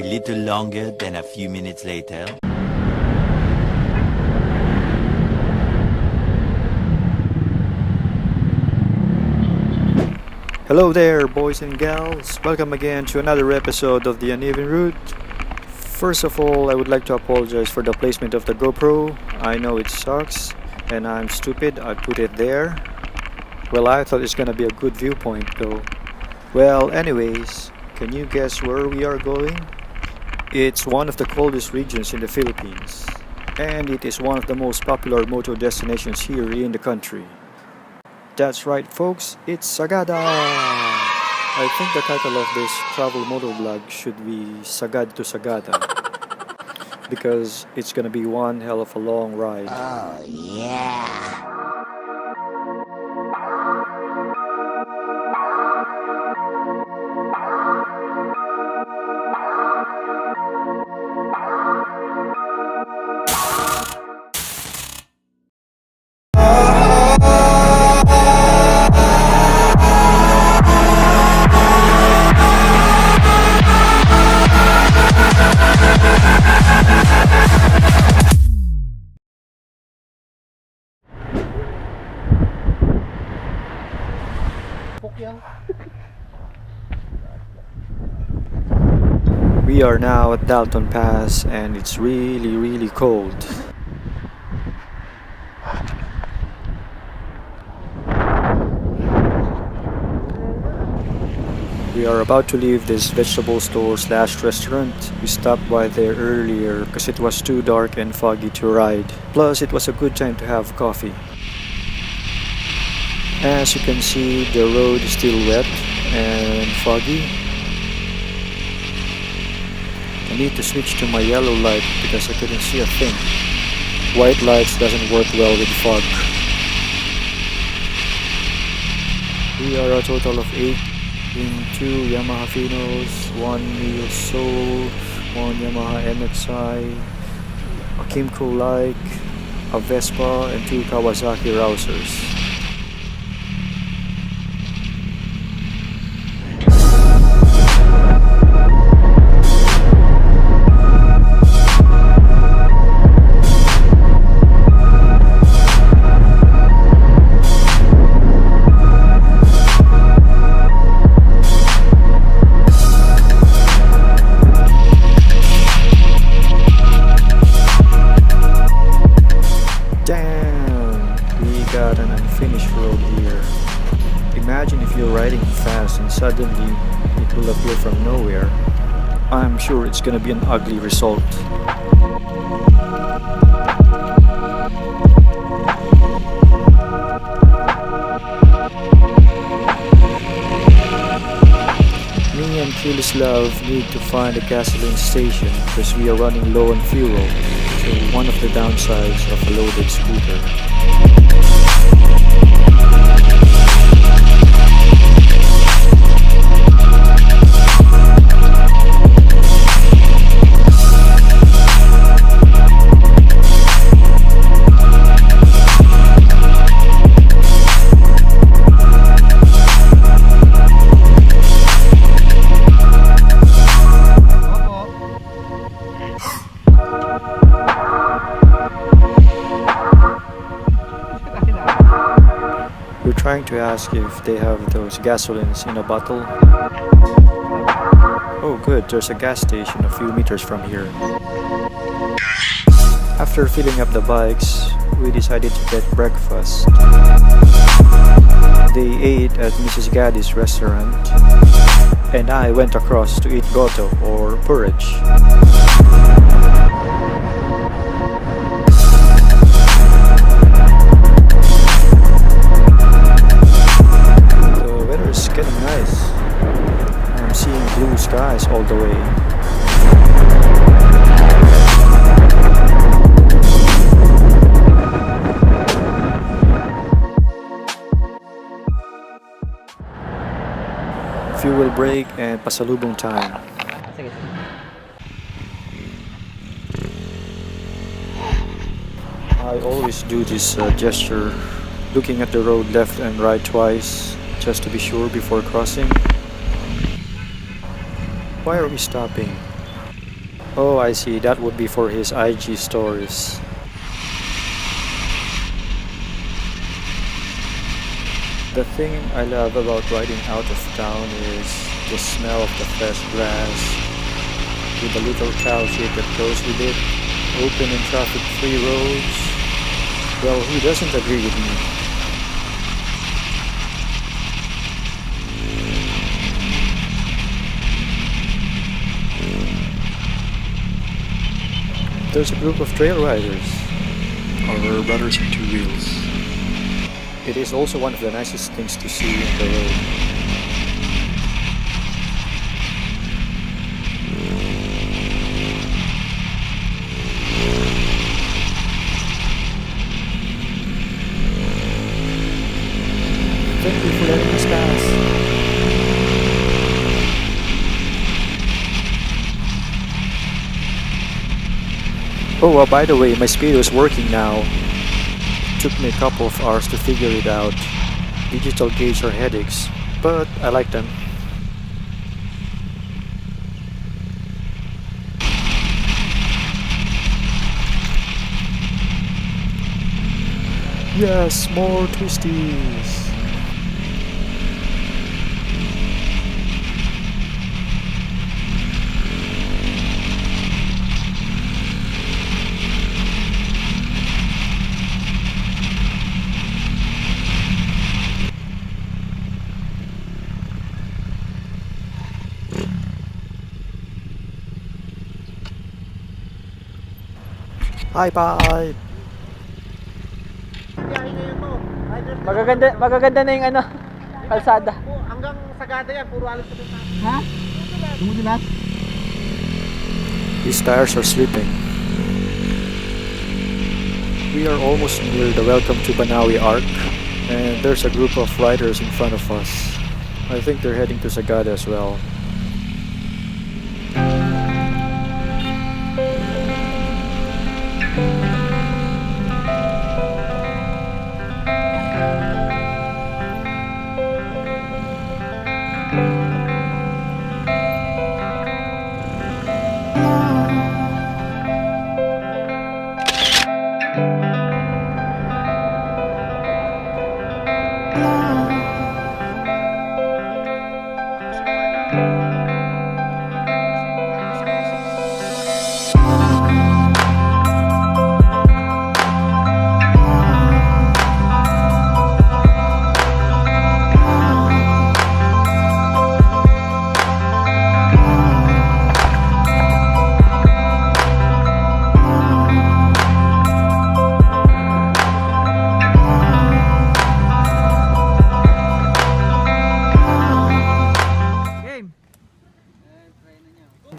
A little longer than a few minutes later. Hello there, boys and gals. Welcome again to another episode of The Uneven Route. First of all, I would like to apologize for the placement of the GoPro. I know it sucks, and I'm stupid. I put it there. Well, I thought it's gonna be a good viewpoint though. Well, anyways, can you guess where we are going? It's one of the coldest regions in the Philippines, and it is one of the most popular moto destinations here in the country. That's right, folks, it's Sagada! I think the title of this travel moto vlog should be Sagada to Sagada, because it's gonna be one hell of a long ride. Oh, yeah. We are now at Dalton Pass and it's really cold. We are about to leave this vegetable store / restaurant. We stopped by there earlier because it was too dark and foggy to ride. Plus it was a good time to have coffee. As you can see, the road is still wet and foggy. I need to switch to my yellow light because I couldn't see a thing. White lights doesn't work well with fog. We are a total of 8 in 2 Yamaha Finos, 1 Mio Soul, 1 Yamaha Mxi, a Kymco Like, a Vespa, and 2 Kawasaki Rousers. Imagine if you're riding fast and suddenly it will appear from nowhere. I'm sure it's gonna be an ugly result. Me and Kilislav need to find a gasoline station because we are running low on fuel, so one of the downsides of a loaded scooter. We're trying to ask if they have those gasolines in a bottle. Oh good, there's a gas station a few meters from here. After filling up the bikes, we decided to get breakfast. They ate at Mrs. Gaddy's restaurant, and I went across to eat goto or porridge. Getting nice. I'm seeing blue skies all the way. Fuel break and pasalubong time. I always do this gesture, looking at the road left and right twice, just to be sure before crossing. Why are we stopping? Oh, I see. That would be for his IG stories. The thing I love about riding out of town is the smell of the fresh grass, with the little cow shit that goes with it, open and traffic-free roads. Well, who doesn't agree with me? There's a group of trail riders. Our brothers in two wheels. It is also one of the nicest things to see on the road. Thank you for letting us pass. Oh, by the way, my speedo is working now. Took me a couple of hours to figure it out. Digital gauge are headaches, but I like them. Yes, more twisties. Hi, bye. Magaganda na yung ano, kalsada. Hanggang Sagada yan, puro alis sa doon. Ha? Dumudulas? These tires are slipping. We are almost near the Welcome to Banaue arc, and there's a group of riders in front of us. I think they're heading to Sagada as well.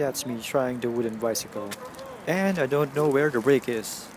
That's me trying the wooden bicycle. And I don't know where the brake is.